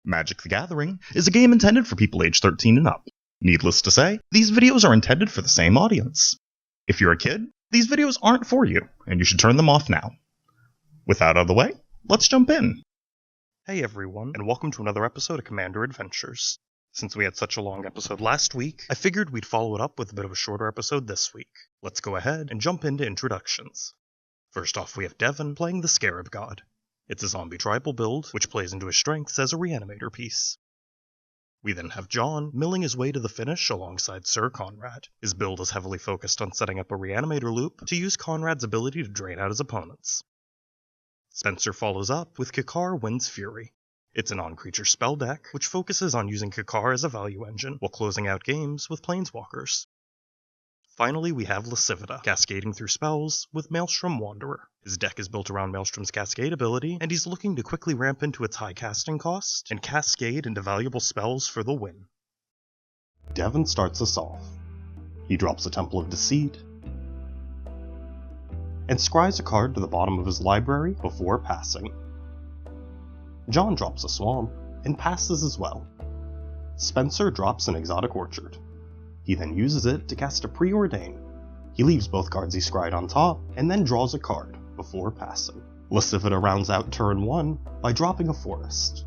Magic the Gathering is a game intended for people aged 13 and up. Needless to say, these videos are intended for the same audience. If you're a kid, these videos aren't for you, and you should turn them off now. With that out of the way, let's jump in. Hey everyone, and welcome to another episode of Commander Adventures. Since we had such a long episode last week, I figured we'd follow it up with a bit of a shorter episode this week. Let's go ahead and jump into introductions. First off, we have Devin playing the Scarab God. It's a zombie tribal build, which plays into his strengths as a reanimator piece. We then have John milling his way to the finish alongside Syr Konrad. His build is heavily focused on setting up a reanimator loop to use Konrad's ability to drain out his opponents. Spencer follows up with Kykar-NA's Fury. It's a non-creature spell deck, which focuses on using Kykar as a value engine while closing out games with planeswalkers. Finally, we have Lacivita, cascading through spells with Malestrom Wanderer. His deck is built around Maelstrom's cascade ability, and he's looking to quickly ramp into its high casting cost and cascade into valuable spells for the win. Devin starts us off. He drops a Temple of Deceit, and scries a card to the bottom of his library before passing. John drops a Swamp, and passes as well. Spencer drops an Exotic Orchard. He then uses it to cast a Preordain. He leaves both cards he scried on top, and then draws a card before passing. Lacivita rounds out turn 1 by dropping a Forest.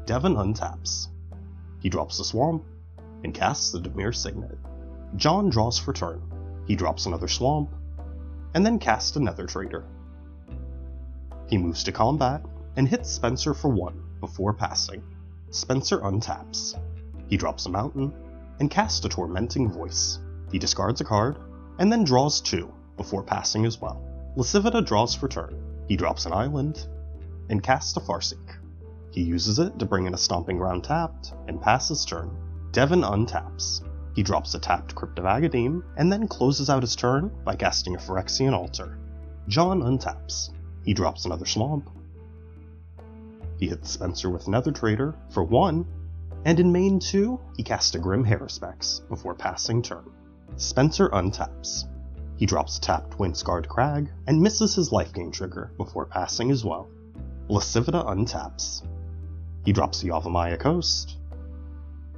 Devin untaps. He drops a Swamp, and casts the Dimir Signet. John draws for turn. He drops another Swamp, and then casts a Nether Trader. He moves to combat, and hits Spencer for 1 before passing. Spencer untaps. He drops a Mountain, and casts a Tormenting Voice. He discards a card, and then draws 2 before passing as well. Lacivita draws for turn. He drops an Island, and casts a Farseek. He uses it to bring in a Stomping Ground tapped, and passes turn. Devin untaps. He drops a tapped Crypt of Agadeem, and then closes out his turn by casting a Phyrexian Altar. John untaps. He drops another Swamp. He hits Spencer with Nether Trader for 1, and in main 2, he casts a Grim Haruspex before passing turn. Spencer untaps. He drops a tapped Windscarred Crag, and misses his life gain trigger before passing as well. Lacivita untaps. He drops the Yavimaya Coast,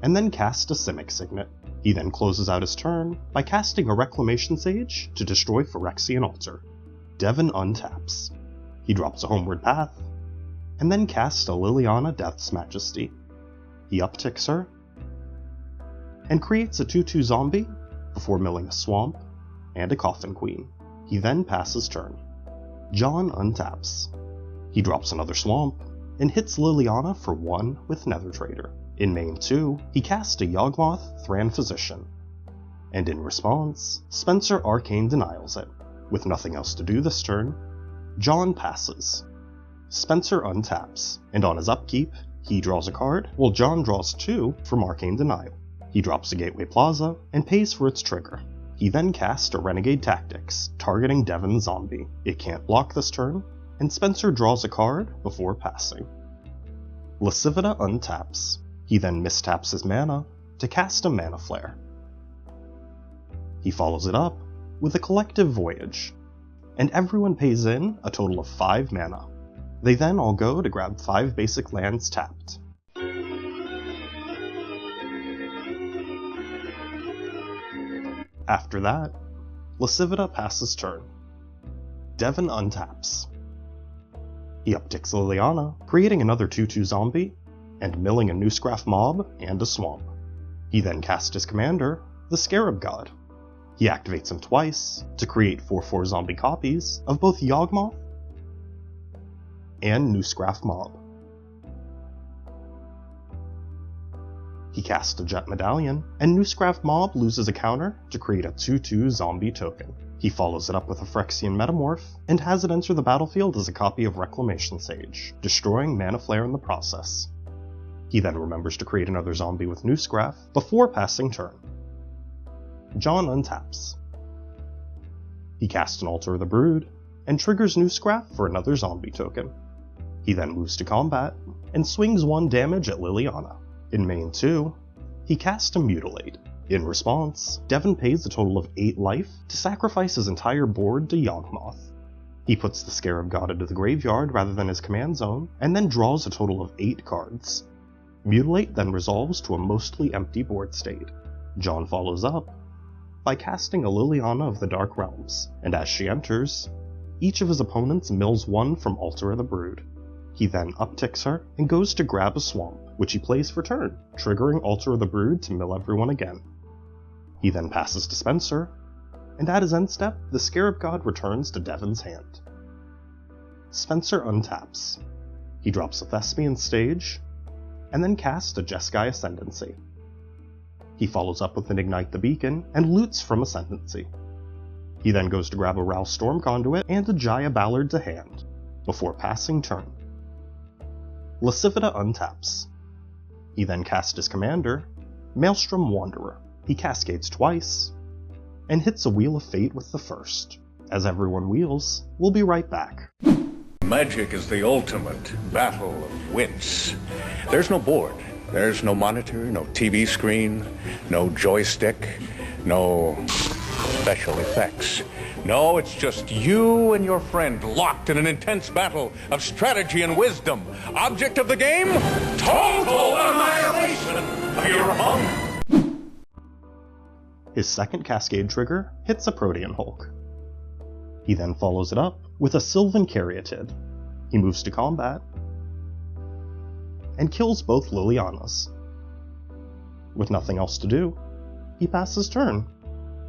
and then casts a Simic Signet. He then closes out his turn by casting a Reclamation Sage to destroy Phyrexian Altar. Devin untaps. He drops a Homeward Path, and then casts a Liliana Death's Majesty. He upticks her, and creates a 2/2 zombie before milling a Swamp and a Coffin Queen. He then passes turn. John untaps. He drops another Swamp, and hits Liliana for 1 with Nether Trader. In main 2, he casts a Yawgmoth Thran Physician, and in response, Spencer Arcane denials it. With nothing else to do this turn, John passes. Spencer untaps, and on his upkeep, he draws a card, while John draws 2 from Arcane Denial. He drops a Gateway Plaza, and pays for its trigger. He then casts a Renegade Tactics, targeting Devin's zombie. It can't block this turn, and Spencer draws a card before passing. Lacivita untaps. He then mistaps his mana to cast a Mana Flare. He follows it up with a Collective Voyage, and everyone pays in a total of 5 mana. They then all go to grab 5 basic lands tapped. After that, Lacivita passes turn. Devin untaps. He upticks Liliana, creating another 2/2 zombie, and milling a Newscraft Mob and a Swamp. He then casts his commander, the Scarab God. He activates him twice to create 4/4 zombie copies of both Yawgmoth and Newscraft Mob. He casts a Jet Medallion, and Newscraft Mob loses a counter to create a 2/2 zombie token. He follows it up with a Phyrexian Metamorph, and has it enter the battlefield as a copy of Reclamation Sage, destroying Mana Flare in the process. He then remembers to create another zombie with Newscraft before passing turn. John untaps. He casts an Altar of the Brood, and triggers Newscraft for another zombie token. He then moves to combat, and swings 1 damage at Liliana. In main 2, he casts a Mutilate. In response, Devin pays a total of 8 life to sacrifice his entire board to Yawgmoth. He puts the Scarab God into the graveyard rather than his command zone, and then draws a total of 8 cards. Mutilate then resolves to a mostly empty board state. John follows up by casting a Liliana of the Dark Realms, and as she enters, each of his opponents mills one from Altar of the Brood. He then upticks her and goes to grab a swamp, which he plays for turn, triggering Altar of the Brood to mill everyone again. He then passes to Spencer, and at his end step, the Scarab God returns to Devin's hand. Spencer untaps. He drops a Thespian Stage, and then casts a Jeskai Ascendancy. He follows up with an Ignite the Beacon and loots from Ascendancy. He then goes to grab a Rao Storm Conduit and a Jaya Ballard to hand, before passing turn. Lacivita untaps. He then casts his commander, Malestrom Wanderer. He cascades twice, and hits a Wheel of Fate with the first. As everyone wheels, we'll be right back. Magic is the ultimate battle of wits. There's no board, there's no monitor, no TV screen, no joystick, no special effects. No, it's just you and your friend locked in an intense battle of strategy and wisdom. Object of the game? Total annihilation of your hung. His second Cascade trigger hits a Protean Hulk. He then follows it up with a Sylvan Caryatid. He moves to combat and kills both Lilianas. With nothing else to do, he passes turn.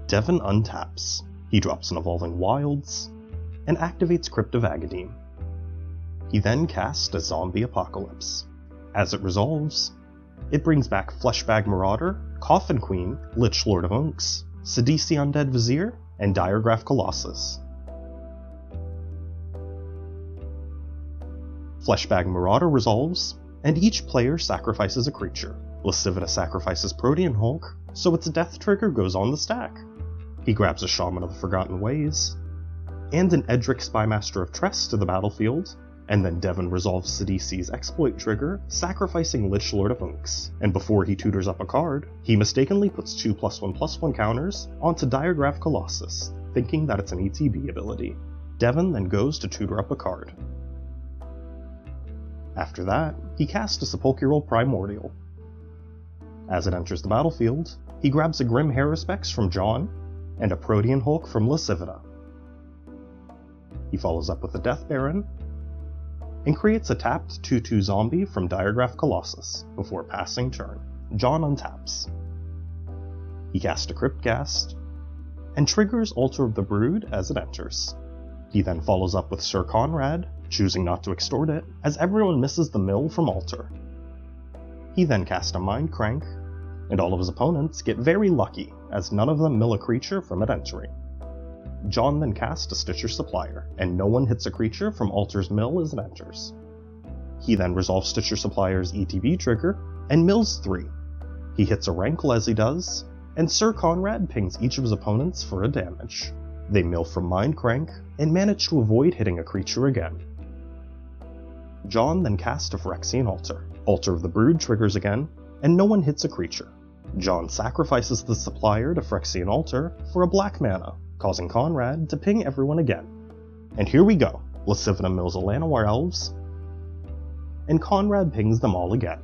Devin untaps. He drops an Evolving Wilds and activates Crypt of Agadine. He then casts a Zombie Apocalypse. As it resolves, it brings back Fleshbag Marauder, Coffin Queen, Lich Lord of Unks, Sidisi Undead Vizier, and Diregraph Colossus. Fleshbag Marauder resolves, and each player sacrifices a creature. Lacivita sacrifices Protean Hulk, so its death trigger goes on the stack. He grabs a Shaman of the Forgotten Ways, and an Edric Spymaster of Tress to the battlefield, and then Devin resolves Sidisi's exploit trigger, sacrificing Lich Lord of Unks, and before he tutors up a card, he mistakenly puts 2+1/+1 counters onto Diregraph Colossus, thinking that it's an ETB ability. Devin then goes to tutor up a card. After that, he casts a Sepulchral Primordial. As it enters the battlefield, he grabs a Grim Haruspex from John, and a Protean Hulk from Lacivita. He follows up with a Death Baron, and creates a tapped 2/2 zombie from Diregraph Colossus, before passing turn. John untaps. He casts a Cryptghast, and triggers Altar of the Brood as it enters. He then follows up with Syr Konrad, choosing not to extort it, as everyone misses the mill from Altar. He then casts a Mind Crank, and all of his opponents get very lucky, as none of them mill a creature from it entering. John then casts a Stitcher Supplier, and no one hits a creature from Altar's mill as it enters. He then resolves Stitcher Supplier's ETB trigger, and mills 3. He hits a Rankle as he does, and Syr Konrad pings each of his opponents for a damage. They mill from Mind Crank, and manage to avoid hitting a creature again. John then casts a Phyrexian Altar. Altar of the Brood triggers again, and no one hits a creature. John sacrifices the Supplier to Phyrexian Altar for a black mana, causing Konrad to ping everyone again. And here we go. Lacivita mills a Llanowar Elves, and Konrad pings them all again.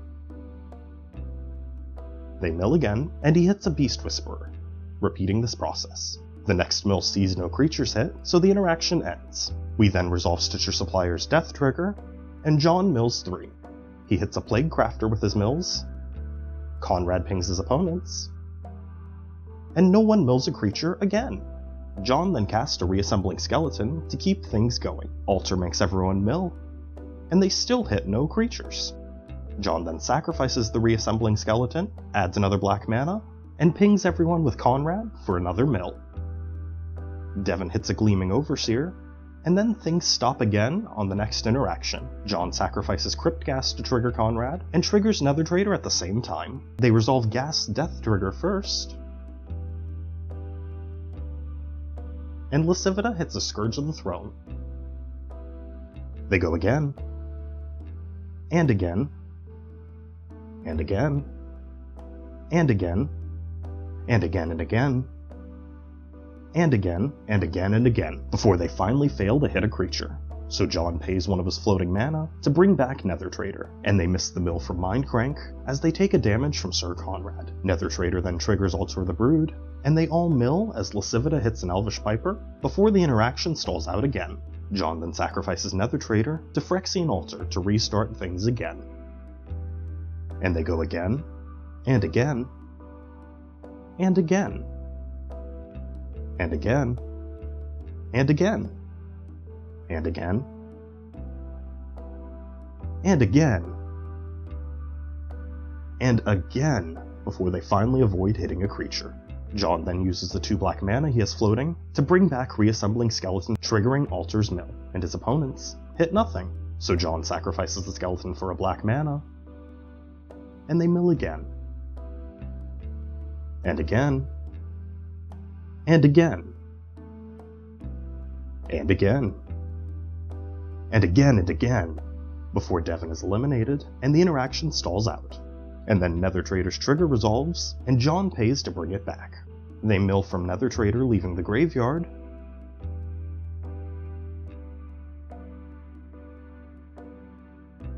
They mill again, and he hits a Beast Whisperer, repeating this process. The next mill sees no creatures hit, so the interaction ends. We then resolve Stitcher Supplier's death trigger, and John mills 3. He hits a Plague Crafter with his mills, Konrad pings his opponents, and no one mills a creature again. John then casts a Reassembling Skeleton to keep things going. Altar makes everyone mill, and they still hit no creatures. John then sacrifices the Reassembling Skeleton, adds another black mana, and pings everyone with Konrad for another mill. Devin hits a Gleaming Overseer, and then things stop again on the next interaction. John sacrifices Cryptghast to trigger Konrad, and triggers Nether Trader at the same time. They resolve Ghast's death trigger first, and Lacivita hits a Scourge of the Throne. They go again, and again, and again, and again, and again and again, and again, and again and again, before they finally fail to hit a creature. so John pays one of his floating mana to bring back Nether Trader, and they miss the mill from Mindcrank as they take a damage from Syr Konrad. Nether Trader then triggers Altar the Brood, and they all mill as Lacivita hits an Elvish Piper before the interaction stalls out again. John then sacrifices Nether Trader to Phyrexian Altar to restart things again. And they go again, and again, and again, and again, and again, and again, and again, and again, before they finally avoid hitting a creature. John then uses the 2 black mana he has floating to bring back Reassembling Skeleton, triggering Altar's mill, and his opponents hit nothing. So John sacrifices the skeleton for a black mana, and they mill again. And again. And again. And again. And again and again, before Devin is eliminated, and the interaction stalls out. And then Nether Trader's trigger resolves, and John pays to bring it back. They mill from Nether Trader leaving the graveyard,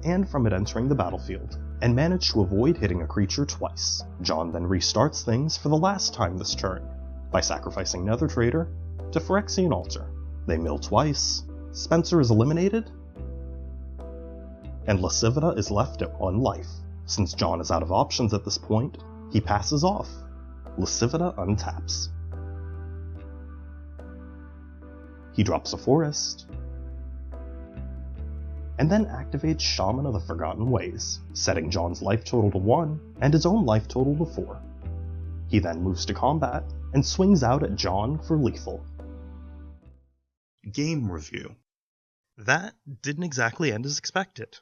and from it entering the battlefield, and manage to avoid hitting a creature twice. John then restarts things for the last time this turn, by sacrificing Nether Trader to Phyrexian Altar. They mill twice, Spencer is eliminated, and Lacivita is left at 1 life. Since John is out of options at this point, he passes off. Lacivita untaps. He drops a forest, and then activates Shaman of the Forgotten Ways, setting John's life total to 1 and his own life total to 4. He then moves to combat and swings out at John for lethal. Game review. That didn't exactly end as expected.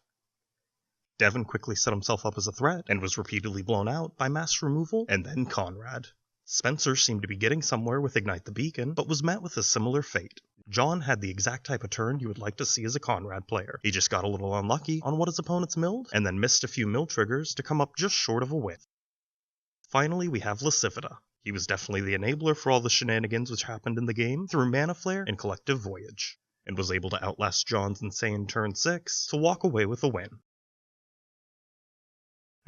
Devin quickly set himself up as a threat and was repeatedly blown out by mass removal and then Konrad. Spencer seemed to be getting somewhere with Ignite the Beacon, but was met with a similar fate. John had the exact type of turn you would like to see as a Konrad player. He just got a little unlucky on what his opponents milled, and then missed a few mill triggers to come up just short of a win. Finally, we have Lacivita. He was definitely the enabler for all the shenanigans which happened in the game through Mana Flare and Collective Voyage, and was able to outlast John's insane turn 6 to walk away with a win.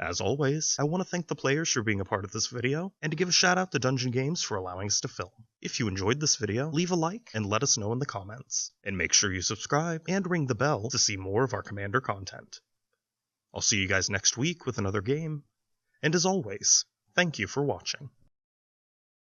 As always, I want to thank the players for being a part of this video, and to give a shout out to Dungeon Games for allowing us to film. If you enjoyed this video, leave a like and let us know in the comments. And make sure you subscribe and ring the bell to see more of our Commander content. I'll see you guys next week with another game, and as always, thank you for watching.